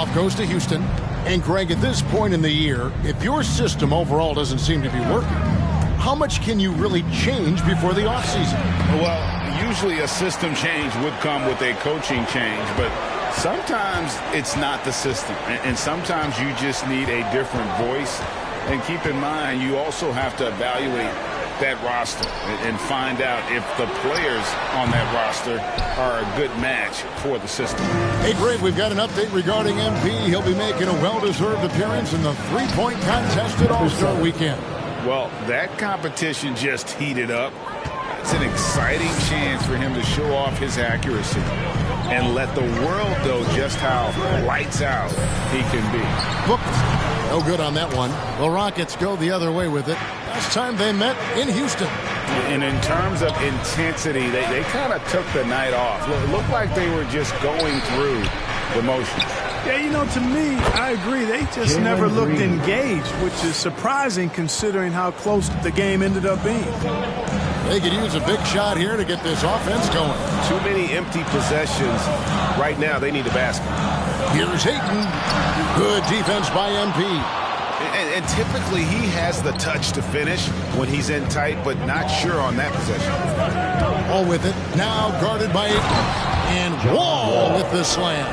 Handoff goes to Houston. And Greg, at this point in the year, if your system overall doesn't seem to be working, how much can you really change before the offseason? Well, usually a system change would come with a coaching change, but sometimes it's not the system. And sometimes you just need a different voice. And keep in mind, you also have to evaluate that roster and find out if the players on that roster are a good match for the system. Hey, Greg, we've got an update regarding MP. He'll be making a well-deserved appearance in the three-point contest at All-Star Weekend. Well, that competition just heated up. It's an exciting chance for him to show off his accuracy and let the world know just how lights out he can be. Booked. No good on that one. The Rockets go the other way with it. Last time they met in Houston. And in terms of intensity, they kind of took the night off. It looked like they were just going through the motions. Yeah, you know, to me, I agree. They just never looked engaged, which is surprising considering how close the game ended up being. They could use a big shot here to get this offense going. Too many empty possessions. Right now, they need a basket. Here's Ayton. Good defense by MP. And typically, he has the touch to finish when he's in tight, but not sure on that possession. All with it. Now guarded by Ayton. And Wall with the slam.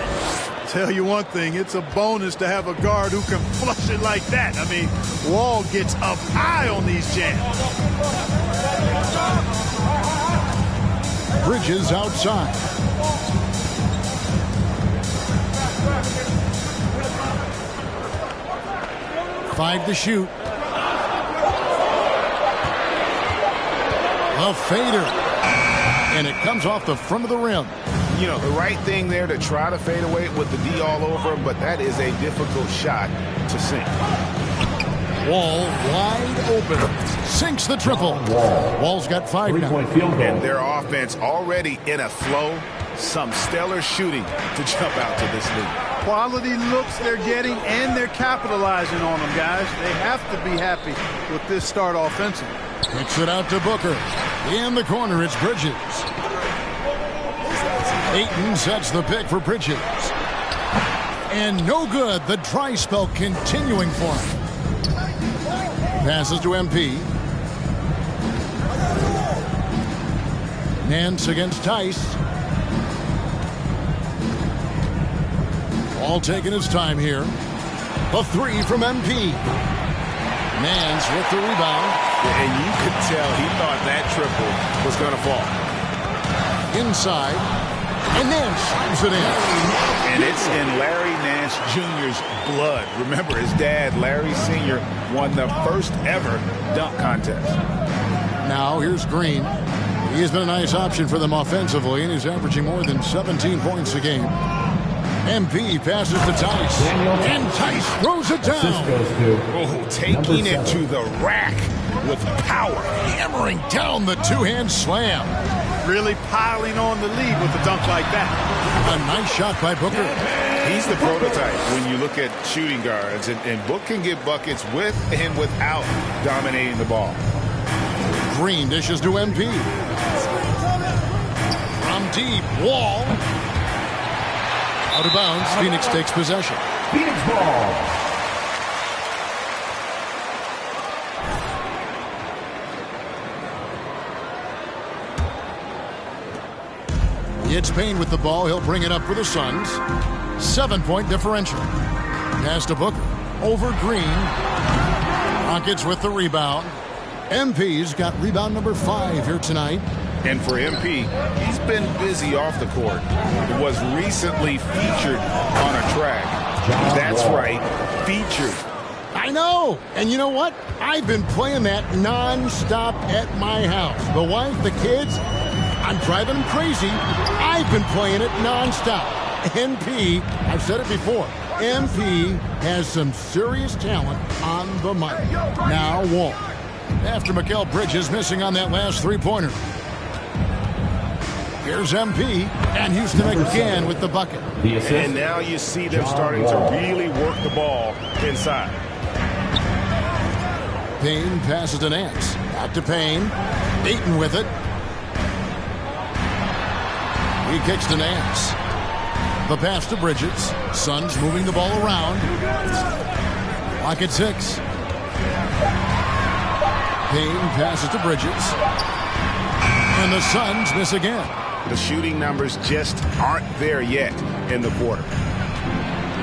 Tell you one thing, it's a bonus to have a guard who can flush it like that. I mean, Wall gets up high on these jams. Bridges outside. Five to shoot. A fader. And it comes off the front of the rim. You know, the right thing there to try to fade away with the D all over him, but that is a difficult shot to sink. Wall wide open. Sinks the triple. Wall's got 5 now. And their offense already in a flow. Some stellar shooting to jump out to this lead. Quality looks they're getting, and they're capitalizing on them, guys. They have to be happy with this start offensively. Kicks it out to Booker. In the corner, it's Bridges. Ayton sets the pick for Bridges. And no good. The dry spell continuing for him. Passes to MP. Nance against Tice. All taking his time here. A three from MP. Nance with the rebound. And you could tell he thought that triple was going to fall. Inside. And Nance slams it in. And it's in Larry Nance Jr.'s blood. Remember, his dad, Larry Sr., won the first ever dunk contest. Now here's Green. He's been a nice option for them offensively, and he's averaging more than 17 points a game. MP passes to Tice. And Tice throws it down. Oh, taking it to the rack with power. Hammering down the two-hand slam. Really piling on the lead with a dunk like that. A nice shot by Booker. He's the prototype when you look at shooting guards. And Book can get buckets with and without dominating the ball. Green dishes to MP. From deep, Wall. Out of bounds, Phoenix takes possession. Phoenix ball. It's Payne with the ball. He'll bring it up for the Suns. 7-point differential. Pass to Booker. Over Green. Rockets with the rebound. MP's got rebound number 5 here tonight. And for MP, he's been busy off the court. He was recently featured on a track. That's right, featured. I know. And you know what? I've been playing that nonstop at my house. The wife, the kids, I'm driving them crazy. I've been playing it nonstop. MP, I've said it before, MP has some serious talent on the mic. Now Wall. After Mikal Bridges missing on that last three-pointer. Here's MP, and Houston again with the bucket. And now you see them starting to really work the ball inside. Payne passes to Nance. Back to Payne. Ayton with it. He kicks to Nance. The pass to Bridges. Suns moving the ball around. Clock at 6. Payne passes to Bridges. And the Suns miss again. The shooting numbers just aren't there yet in the quarter.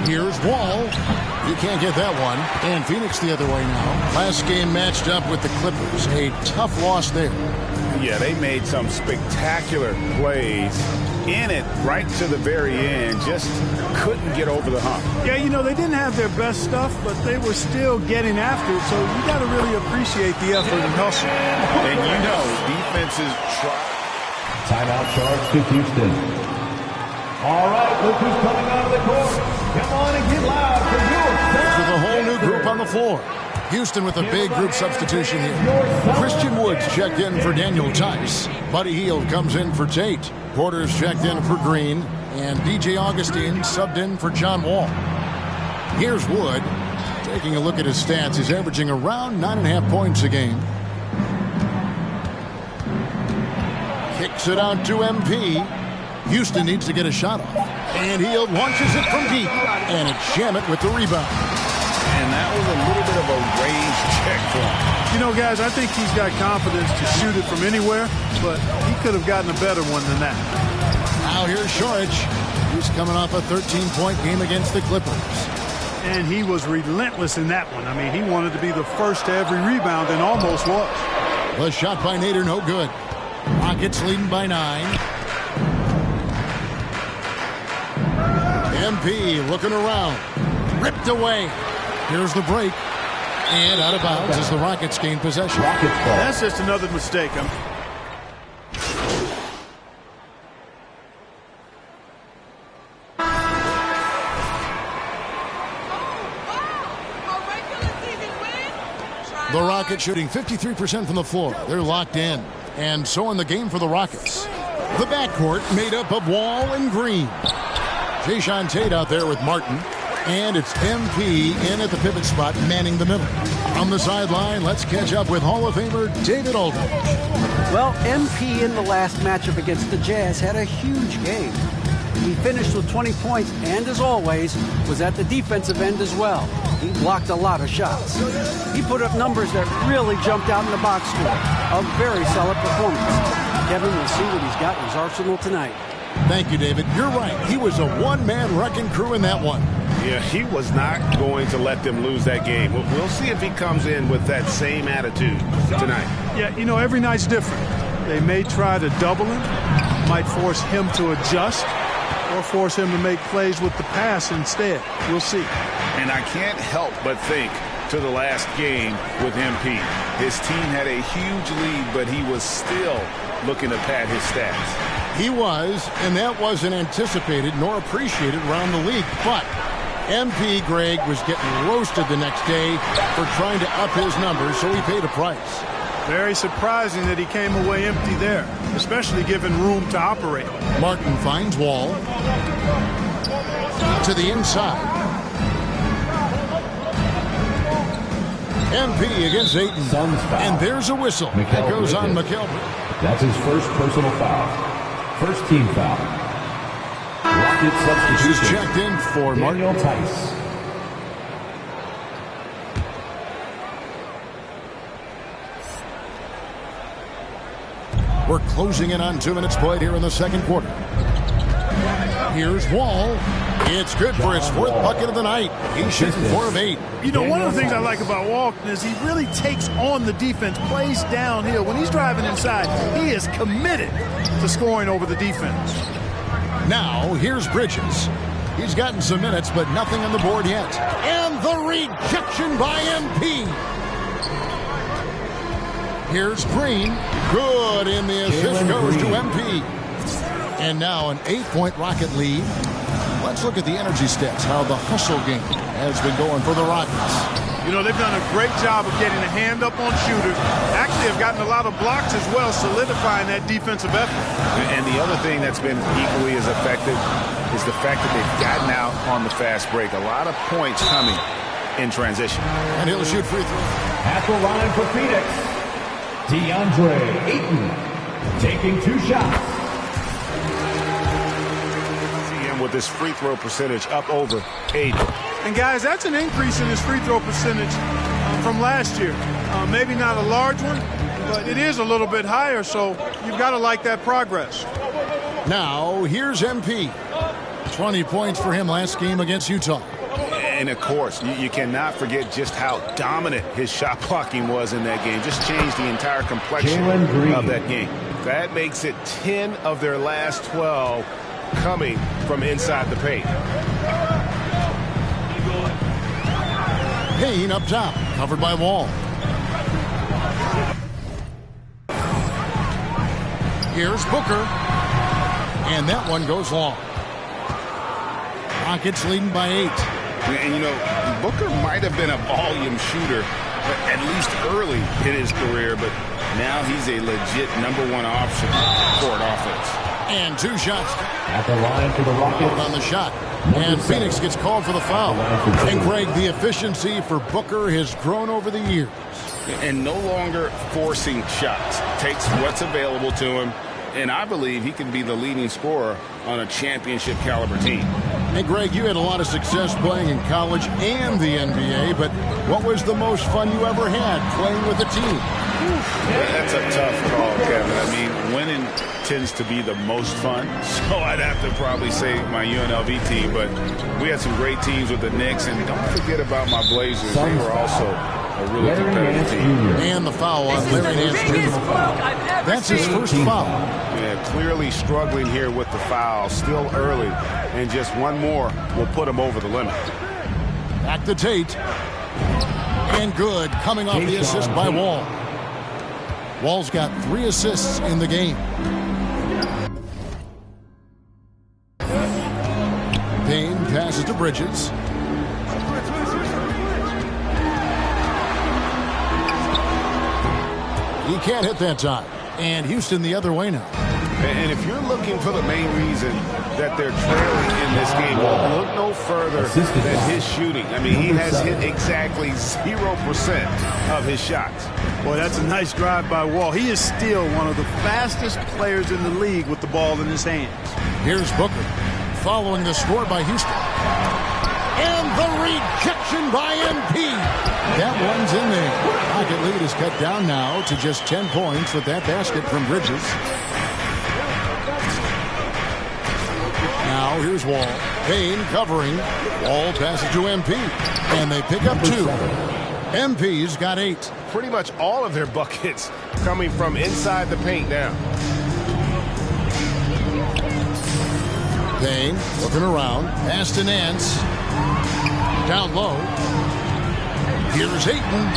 Here's Wall. You can't get that one. And Phoenix the other way now. Last game matched up with the Clippers. A tough loss there. Yeah, they made some spectacular plays in it right to the very end. Just couldn't get over the hump. Yeah, you know, they didn't have their best stuff, but they were still getting after it. So you got to really appreciate the effort and hustle. And you know, defenses try. Timeout charge to Houston. All right, look who's coming out of the court. Come on and get loud for yours. With a whole new group on the floor. Houston with a big group substitution here. Christian Woods checked in for Daniel Tice. Buddy Hield comes in for Tate. Porter's checked in for Green. And DJ Augustine subbed in for John Wall. Here's Wood. Taking a look at his stats, he's averaging around 9.5 points a game. Kicks it out to MP. Houston needs to get a shot off. And Hield launches it from deep. And it's Shamet with the rebound. And that was a little bit of a range check for him. You know, guys, I think he's got confidence to shoot it from anywhere, but he could have gotten a better one than that. Now here's Šorić. He's coming off a 13-point game against the Clippers. And he was relentless in that one. I mean, he wanted to be the first to every rebound and almost was. The shot by Nader, no good. Rockets leading by 9. MP looking around. Ripped away. Here's the break. And out of bounds as the Rockets gain possession. That's just another mistake. The Rockets shooting 53% from the floor. They're locked in. And so in the game for the Rockets. The backcourt made up of Wall and Green. Jae'Sean Tate out there with Martin. And it's MP in at the pivot spot, manning the middle. On the sideline, let's catch up with Hall of Famer David Aldridge. Well, MP in the last matchup against the Jazz had a huge game. He finished with 20 points and, as always, was at the defensive end as well. He blocked a lot of shots. He put up numbers that really jumped out in the box score. A very solid performance. Kevin will see what he's got in his arsenal tonight. Thank you, David. You're right. He was a one-man wrecking crew in that one. Yeah, he was not going to let them lose that game. We'll see if he comes in with that same attitude tonight. Yeah, you know, every night's different. They may try to double him, might force him to adjust, or force him to make plays with the pass instead. We'll see. And I can't help but think to the last game with MP. His team had a huge lead, but he was still looking to pad his stats. He was, and that wasn't anticipated nor appreciated around the league. But MP Greg was getting roasted the next day for trying to up his numbers, so he paid a price. Very surprising that he came away empty there, especially given room to operate. Martin finds Wall to the inside. MP against Ayton. And there's a whistle. That goes on McElvin. That's his first personal foul. First team foul. Rocket substitution. He's checked in for Daniel Martin. Tice. We're closing in on 2 minutes played here in the second quarter. Here's Wall. It's good for his 4th bucket of the night. He's shooting 4 of 8. You know, one of the things I like about Walton is he really takes on the defense, plays downhill. When he's driving inside, he is committed to scoring over the defense. Now, here's Bridges. He's gotten some minutes, but nothing on the board yet. And the rejection by MP. Here's Green. Good, and the assist goes to MP. And now an 8-point Rocket lead. Let's look at the energy stats, how the hustle game has been going for the Rockets. You know, they've done a great job of getting a hand up on shooters. Actually, have gotten a lot of blocks as well, solidifying that defensive effort. And the other thing that's been equally as effective is the fact that they've gotten out on the fast break. A lot of points coming in transition. And he'll shoot free throw. At the line for Phoenix, DeAndre Ayton taking 2 shots. with his free throw percentage up over 80. And, guys, that's an increase in his free throw percentage from last year. Maybe not a large one, but it is a little bit higher, so you've got to like that progress. Now, here's MP. 20 points for him last game against Utah. And, of course, you cannot forget just how dominant his shot blocking was in that game. Just changed the entire complexion of that game. That makes it 10 of their last 12 coming from inside the paint. Payne up top, covered by Wall. Here's Booker. And that one goes long. Rockets leading by 8. And, you know, Booker might have been a volume shooter, at least early in his career, but now he's a legit #1 option for an offense. And 2 shots. At the line for the Rockets. On the shot. And Phoenix gets called for the foul. And, Greg, the efficiency for Booker has grown over the years. And no longer forcing shots. Takes what's available to him. And I believe he can be the leading scorer on a championship caliber team. Hey, Greg, you had a lot of success playing in college and the NBA, but what was the most fun you ever had playing with a team? That's a tough call, Kevin. I mean, winning tends to be the most fun, so I'd have to probably say my UNLV team, but we had some great teams with the Knicks, and don't forget about my Blazers. They were also a really competitive team. And the foul on Larry Nance Jr. That's his first foul. Yeah, clearly struggling here with the foul, still early, and just one more will put him over the limit. Back to Tate. And good, coming off the assist by Wall. Wall's got 3 assists in the game. Payne passes to Bridges. He can't hit that time. And Houston the other way now. And if you're looking for the main reason that they're trailing in this game, well, look no further than his shooting. I mean, he has hit exactly 0% of his shots. Boy, that's a nice drive by Wall. He is still one of the fastest players in the league with the ball in his hands. Here's Booker following the score by Houston. And the rejection by MP. That one's in there. Rocket lead is cut down now to just 10 points with that basket from Bridges. Now here's Wall. Payne covering. Wall passes to MP. And they pick up 2. MP's got 8. Pretty much all of their buckets coming from inside the paint now. Payne looking around. Pass to Nance. Down low. Here's Ayton.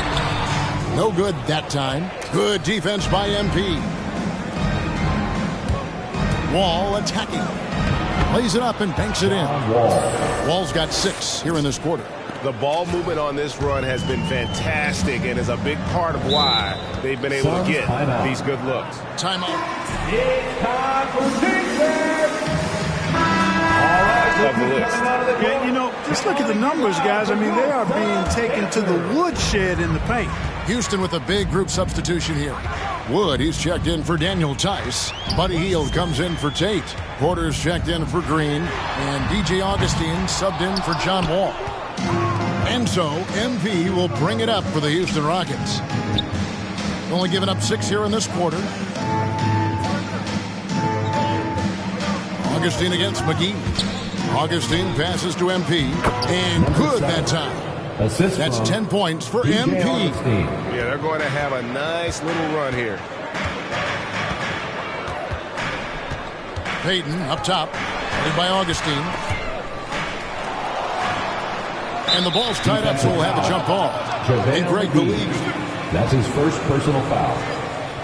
No good that time. Good defense by MP. Wall attacking. Lays it up and banks it in. Wall's got 6 here in this quarter. The ball movement on this run has been fantastic and is a big part of why they've been able to get these good looks. Timeout. It's time for defense. All right, Of the list. Yeah, you know, just look at the numbers, guys. I mean, they are being taken to the woodshed in the paint. Houston with a big group substitution here. Wood, he's checked in for Daniel Tice. Buddy Hield comes in for Tate. Porter's checked in for Green. And DJ Augustine subbed in for John Wall. And so, MP will bring it up for the Houston Rockets. Only giving up 6 here in this quarter. Augustine against McGee. Augustine passes to MP. And good that time. Assist. That's 10 points for DJ MP. Augustine. Yeah, they're going to have a nice little run here. Payton up top, led by Augustine. And the ball's tied up, so we'll have a jump ball. And Greg, the league. That's his first personal foul.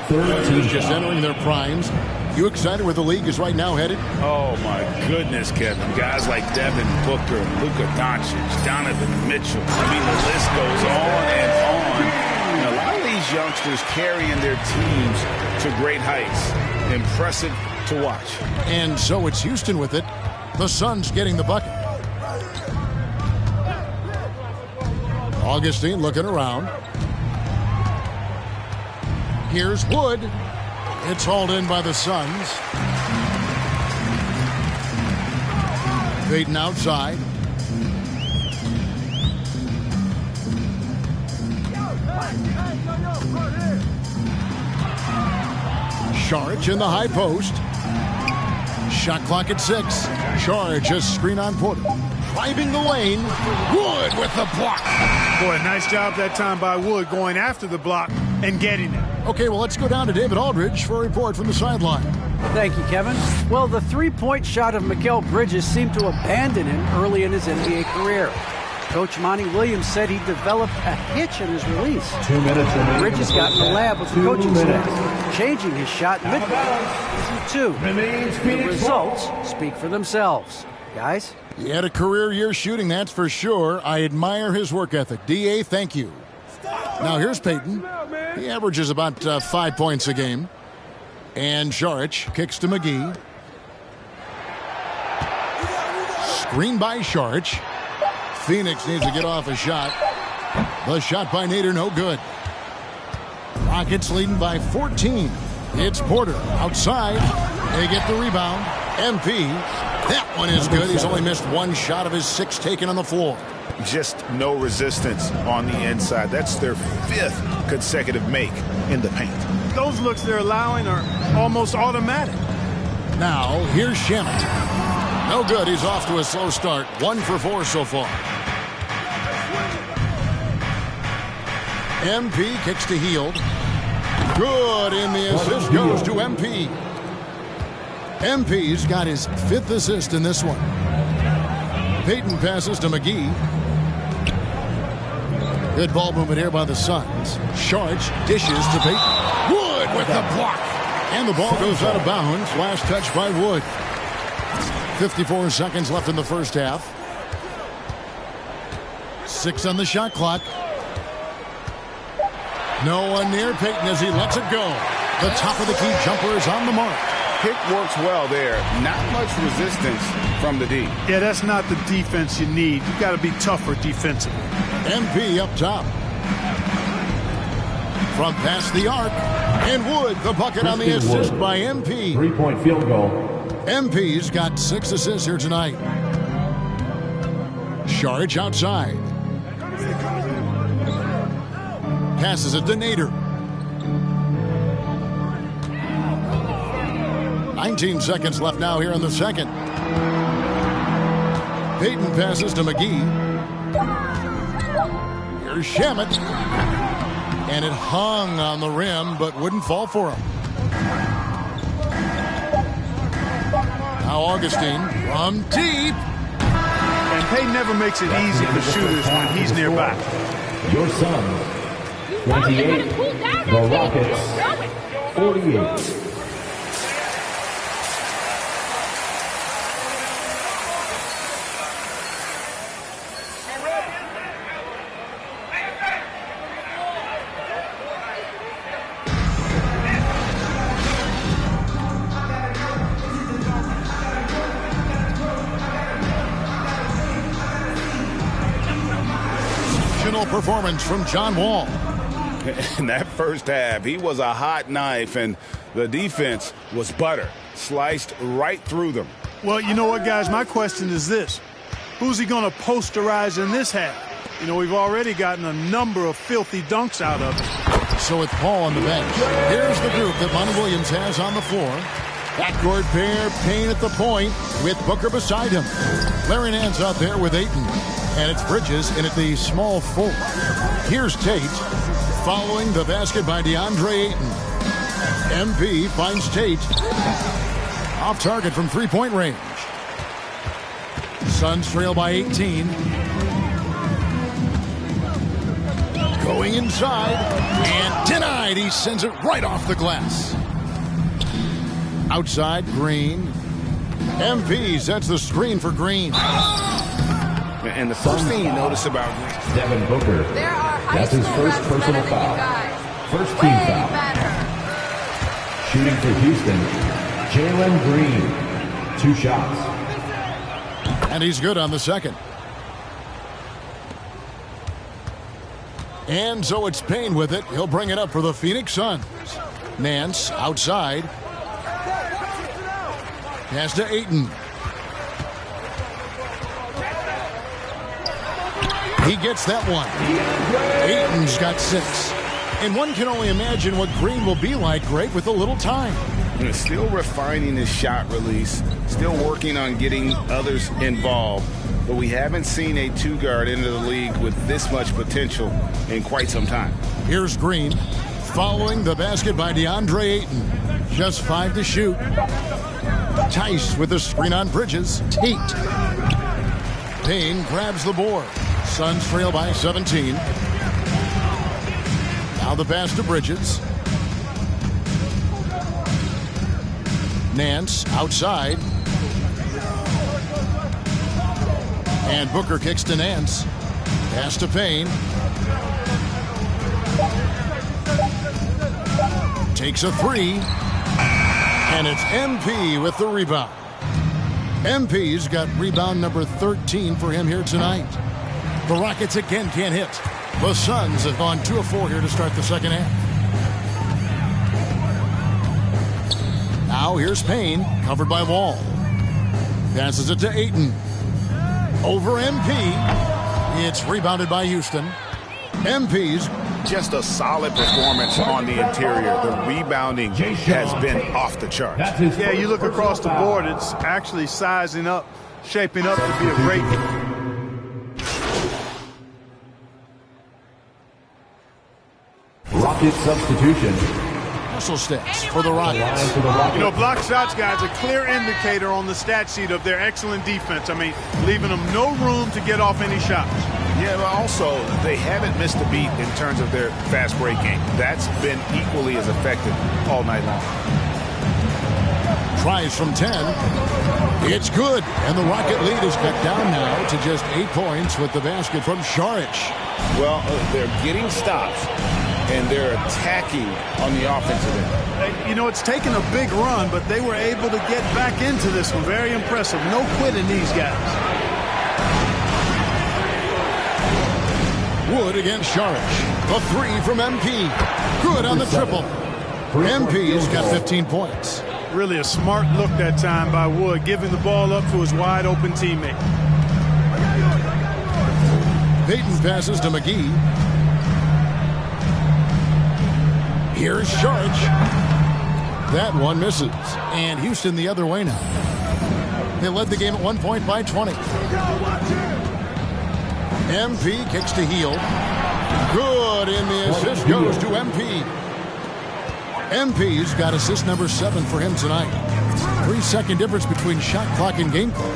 Third team Just foul. entering their primes. You excited where the league is right now headed? Oh, my goodness, Kevin. Guys like Devin Booker, Luka Doncic, Donovan Mitchell. I mean, the list goes on and on. And a lot of these youngsters carrying their teams to great heights. Impressive to watch. And so it's Houston with it. The Suns getting the bucket. Augustine looking around. Here's Wood. It's hauled in by the Suns. Payton outside. Saric in the high post. Shot clock at 6. Saric just screen on Porter. Driving the lane. Wood with the block. Boy, nice job that time by Wood going after the block and getting it. Okay, well, let's go down to David Aldridge for a report from the sideline. Thank you, Kevin. Well, the three-point shot of Mikal Bridges seemed to abandon him early in his NBA career. Coach Monty Williams said he developed a hitch in his release. 2 minutes remaining. Bridges got in the lab with the coaching staff, changing his shot midway. Season 2. The results speak for themselves. Guys? He had a career year shooting, that's for sure. I admire his work ethic. D.A., thank you. Now here's Payton. He averages about 5 points a game. And Saric kicks to McGee. Screen by Saric. Phoenix needs to get off a shot. The shot by Nader, no good. Rockets leading by 14. It's Porter outside. They get the rebound. MP. That one is good. He's only missed one shot of his 6 taken on the floor. Just no resistance on the inside. That's their 5th consecutive make in the paint. Those looks they're allowing are almost automatic. Now, here's Shamet. No good. He's off to a slow start. 1 for 4 so far. MP kicks to Hield. Good, and the assist goes to MP. MP's got his 5th assist in this one. Payton passes to McGee. Good ball movement here by the Suns. Saric dishes to Payton. Wood with the block. And the ball goes out of bounds. Last touch by Wood. 54 seconds left in the first half. 6 on the shot clock. No one near Payton as he lets it go. The top of the key jumper is on the mark. Pick works well there. Not much resistance from the D. Yeah, that's not the defense you need. You got to be tougher defensively. MP up top. From past the arc. And Wood, the bucket on the assist by MP. 3-point field goal. MP's got 6 assists here tonight. Saric outside. Passes it to Nader. 19 seconds left now here in the second. Payton passes to McGee. Here's Shamet. And it hung on the rim, but wouldn't fall for him. Now Augustine from deep. And Payton never makes it easy for shooters when he's nearby. Your Suns, 28. The Rockets, 48. Performance from John Wall. In that first half, he was a hot knife, and the defense was butter. Sliced right through them. Well, you know what, guys? My question is this. Who's he going to posterize in this half? You know, we've already gotten a number of filthy dunks out of it. So it's Paul on the bench. Here's the group that Monty Williams has on the floor. Backcourt pair, Payne at the point with Booker beside him. Larry Nance out there with Ayton. And it's Bridges in at the small forward. Here's Tate following the basket by DeAndre Ayton. MP finds Tate off target from 3-point range. Suns trail by 18. Going inside and denied. He sends it right off the glass. Outside, Green. MP sets the screen for Green. And the first thing you notice about Devin Booker. That's his first personal foul. First team foul. Shooting for Houston, Jalen Green. 2 shots. And he's good on the second. And so it's Payne with it. He'll bring it up for the Phoenix Suns. Nance outside. Pass to Ayton. He gets that one. Ayton's got 6. And one can only imagine what Green will be like, Greg, with a little time. Still refining his shot release, still working on getting others involved. But we haven't seen a two-guard into the league with this much potential in quite some time. Here's Green, following the basket by DeAndre Ayton. Just 5 to shoot. Tice with the screen on Bridges. Tate. Payne grabs the board. Suns trail by 17. Now the pass to Bridges. Nance outside. And Booker kicks to Nance. Pass to Payne. Takes a 3. And it's MP with the rebound. MP's got rebound number 13 for him here tonight. The Rockets again can't hit. The Suns have gone 2 of 4 here to start the second half. Now here's Payne, covered by Wall. Passes it to Ayton. Over MP. It's rebounded by Houston. MP's just a solid performance on the interior. The rebounding has been off the charts. Yeah, you look across the board, it's actually sizing up, shaping up to be a great Rocket substitution. Russell stats for the Rockets. You know, block shots, guys, a clear indicator on the stat sheet of their excellent defense. I mean, leaving them no room to get off any shots. Yeah, but also, they haven't missed a beat in terms of their fast break game. That's been equally as effective all night long. Tries from 10. It's good. And the Rocket lead is cut down now to just 8 points with the basket from Šarić. Well, they're getting stops, and they're attacking on the offensive end. You know, it's taken a big run, but they were able to get back into this one. Very impressive. No quitting these guys. Wood against Šarić. A 3 from MP. Good on the triple. MP's got 15 points. Really a smart look that time by Wood, giving the ball up to his wide-open teammate. Payton passes to McGee. Here's Šarić. That one misses. And Houston the other way now. They led the game at 1 point by 20. MP kicks to Hield. Good, and the assist goes to MP. MP's got assist number 7 for him tonight. 3-second difference between shot clock and game clock.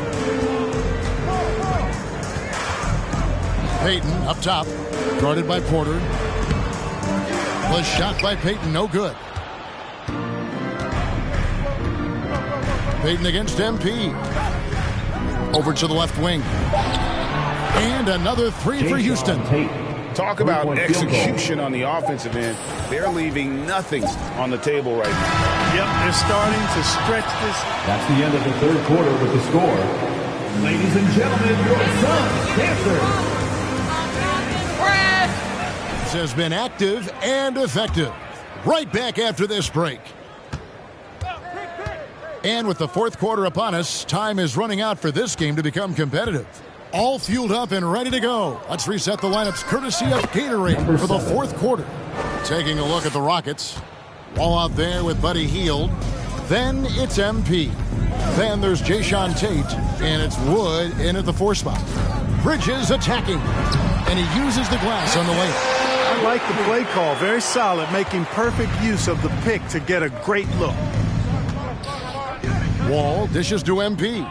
Payton up top, guarded by Porter. Was shot by Payton, no good. Payton against MP. Over to the left wing. And another 3 for Houston. Talk about execution on the offensive end. They're leaving nothing on the table right now. Yep, they're starting to stretch this. That's the end of the third quarter with the score. Ladies and gentlemen, your Suns Panthers. This has been active and effective. Right back after this break. And with the fourth quarter upon us, time is running out for this game to become competitive. All fueled up and ready to go. Let's reset the lineups courtesy of Gatorade for the fourth quarter. Taking a look at the Rockets. Wall out there with Buddy Hield. Then it's MP. Then there's Jae'Sean Tate. And it's Wood in at the 4 spot. Bridges attacking. And he uses the glass on the layup. I like the play call. Very solid, making perfect use of the pick to get a great look. Wall dishes to MP.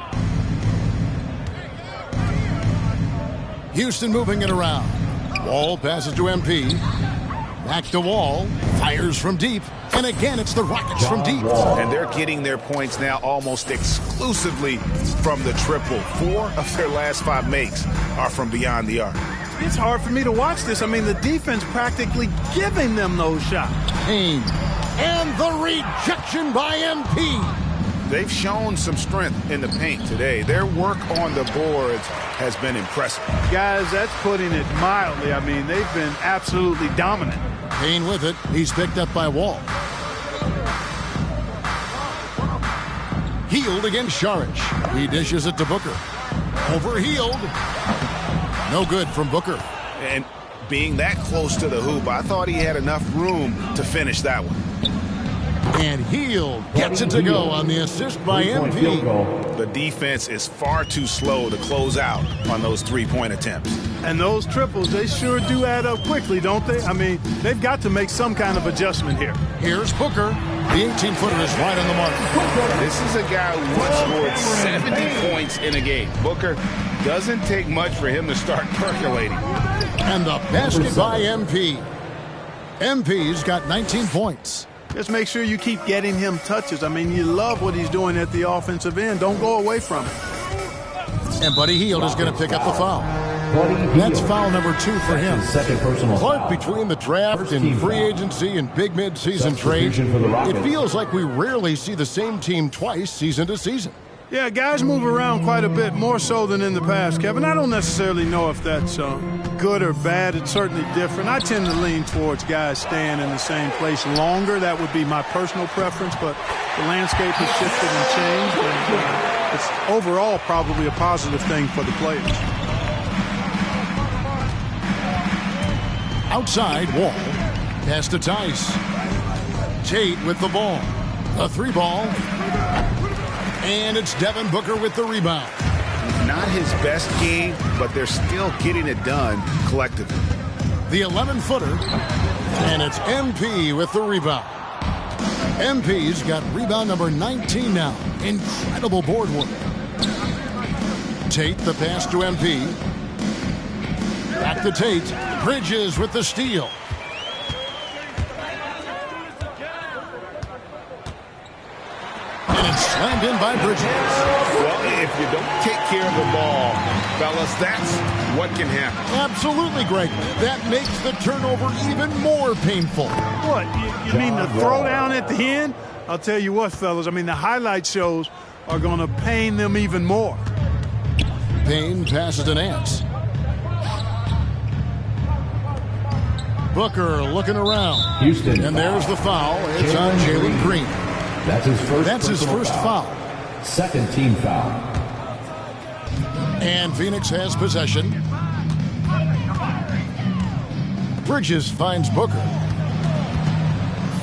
Houston moving it around. Wall passes to MP. Back to Wall. Fires from deep. And again, it's the Rockets from deep. And they're getting their points now almost exclusively from the triple. 4 of their last 5 makes are from beyond the arc. It's hard for me to watch this. I mean, the defense practically giving them those shots. Payne. And the rejection by MP. They've shown some strength in the paint today. Their work on the boards has been impressive. Guys, that's putting it mildly. I mean, they've been absolutely dominant. Payne with it. He's picked up by Wall. Hield against Šarić. He dishes it to Booker. Over Hield. No good from Booker. And being that close to the hoop, I thought he had enough room to finish that one. And Hield gets it to go on the assist by MP. The defense is far too slow to close out on those three-point attempts. And those triples, they sure do add up quickly, don't they? I mean, they've got to make some kind of adjustment here. Here's Booker. The 18-footer is right on the mark. This is a guy who once scored 70 points in a game. Booker, doesn't take much for him to start percolating. And the basket by MP. MP's got 19 points. Just make sure you keep getting him touches. I mean, you love what he's doing at the offensive end. Don't go away from it. And Buddy Hield is going to pick up the foul. That's foul number 2 for him. Second personal Clark, foul. between the draft and free agency and big mid-season trades, it feels like we rarely see the same team twice season to season. Yeah, guys move around quite a bit, more so than in the past, Kevin. I don't necessarily know if that's good or bad. It's certainly different. I tend to lean towards guys staying in the same place longer. That would be my personal preference, but the landscape has shifted and changed, and it's overall probably a positive thing for the players. Outside, Wall. Pass to Tice. Tate with the ball. A 3-ball. And it's Devin Booker with the rebound. Not his best game, but they're still getting it done collectively. The 11-footer. And it's MP with the rebound. MP's got rebound number 19 now. Incredible board work. Tate the pass to MP. Back to Tate. Bridges with the steal. And it's slammed in by Bridges. Well, if you don't take care of the ball, fellas, that's what can happen. Absolutely, Greg. That makes the turnover even more painful. What, you mean the throwdown at the end? I'll tell you what, fellas, I mean, the highlight shows are going to pain them even more. Payne passes to Nance. Booker looking around. Houston. And there's the foul. It's on Jalen Green. That's his first foul. Second team foul. And Phoenix has possession. Bridges finds Booker.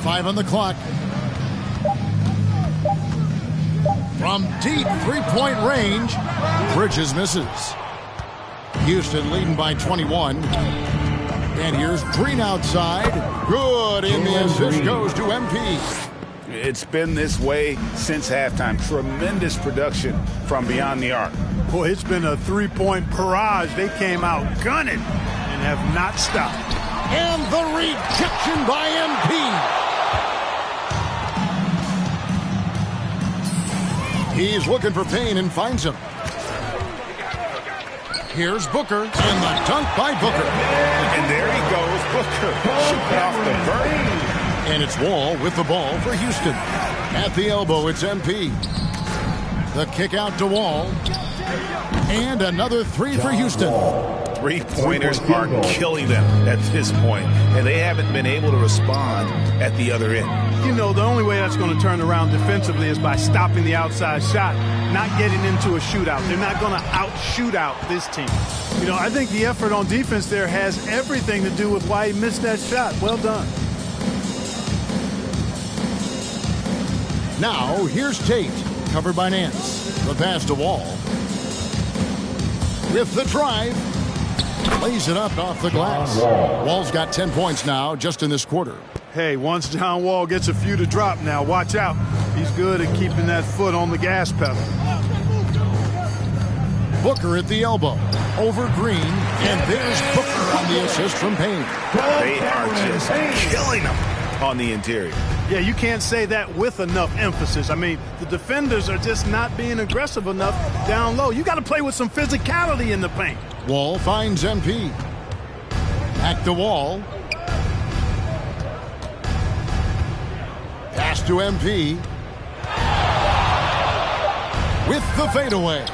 5 on the clock. From deep three-point range, Bridges misses. Houston leading by 21. And here's Green outside. Good, and the assist goes to MP. It's been this way since halftime. Tremendous production from beyond the arc. Boy, it's been a three-point barrage. They came out gunning and have not stopped. And the rejection by MP. He's looking for Payne and finds him. Here's Booker, and the dunk by Booker. And there he goes, Booker, shooting off the vert. And it's Wall with the ball for Houston. At the elbow, it's MP. The kick out to Wall. And another 3 for Houston. Three-pointers are killing them at this point, and they haven't been able to respond at the other end. You know, the only way that's going to turn around defensively is by stopping the outside shot, not getting into a shootout. They're not going to out-shootout this team. You know, I think the effort on defense there has everything to do with why he missed that shot. Well done. Now, here's Tate, covered by Nance. The pass to Wall. With the drive. Lays it up off the glass. Wall's got 10 points now just in this quarter. Hey, once John Wall gets a few to drop now, watch out. He's good at keeping that foot on the gas pedal. Booker at the elbow. Over Green. And there's Booker on the assist from Payne. They are just killing them on the interior. Yeah, you can't say that with enough emphasis. I mean, the defenders are just not being aggressive enough down low. You got to play with some physicality in the paint. Wall finds MP. Back to Wall. Pass to MP. With the fadeaway.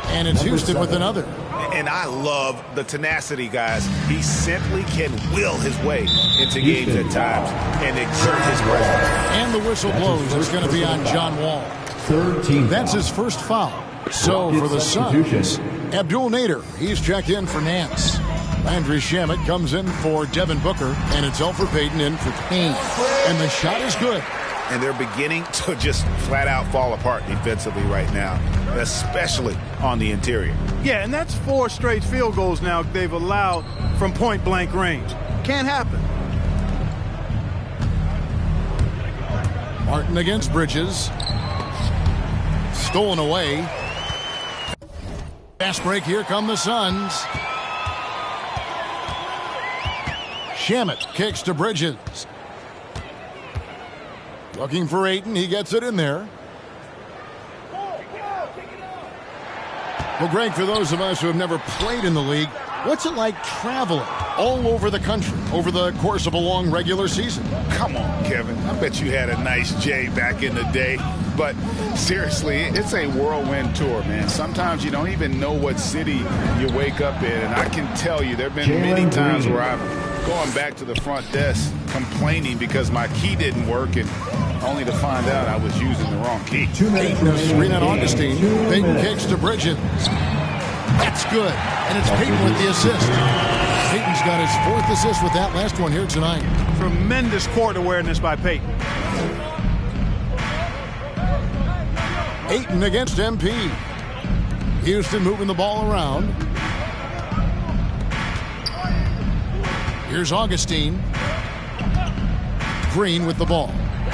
And it's Houston with another. And I love the tenacity, guys. He simply can will his way into games at times and exert his presence. And the whistle blows. It's going to be on John Wall. Third team. That's his first foul. So for the Suns, Abdul Nader, he's checked in for Nance. Landry Shamet comes in for Devin Booker, and it's Elfrid Payton in for Payne. And the shot is good. And they're beginning to just flat out fall apart defensively right now, especially on the interior. Yeah, and that's 4 straight field goals now they've allowed from point-blank range. Can't happen. Martin against Bridges. Stolen away. Fast break, here come the Suns. Shamet kicks to Bridges. Looking for Ayton, he gets it in there. Well, Greg, for those of us who have never played in the league, what's it like traveling all over the country over the course of a long regular season? Come on, Kevin. I bet you had a nice J back in the day. But seriously, it's a whirlwind tour, man. Sometimes you don't even know what city you wake up in. And I can tell you there have been many times where I've gone back to the front desk complaining because my key didn't work, and only to find out I was using the wrong key. Payton, a screen on Augustine. Payton kicks to Bridges. That's good. And it's Payton with the assist. Payton's got his 4th assist with that last one here tonight. Tremendous court awareness by Payton. Ayton against MP. Houston moving the ball around. Here's Augustine. Green with the ball.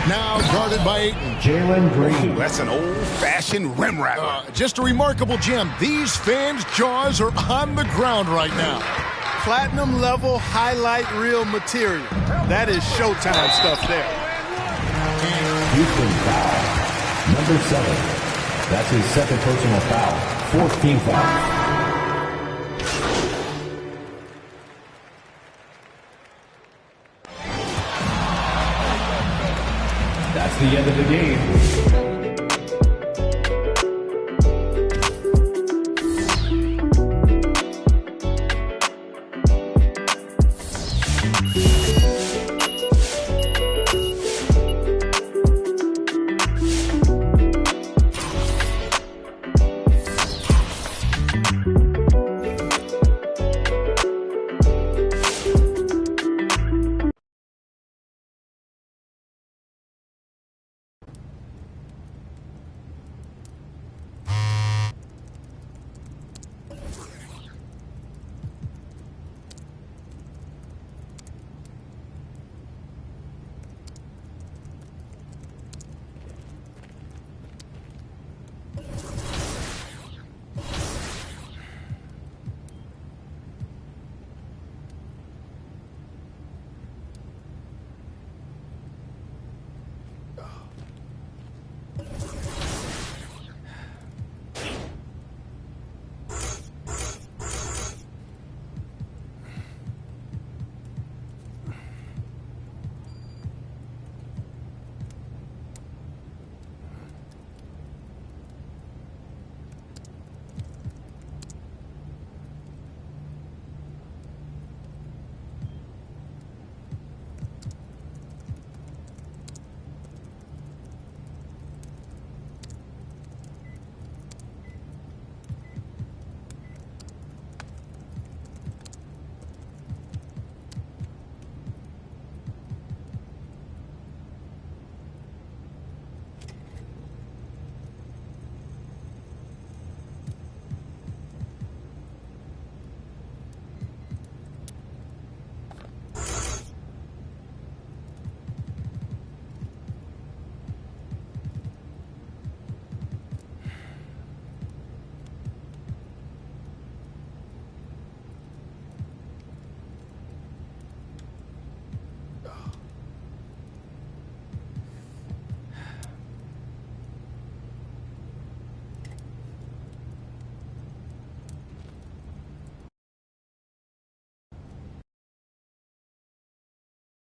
Now guarded by Ayton. Jalen Green. Ooh, that's an old-fashioned rim wrapper. Just a remarkable gem. These fans' jaws are on the ground right now. Platinum level highlight reel material. That is Showtime stuff there. Houston foul. Number 7. That's his 2nd personal foul. 4th team foul. That's the end of the game.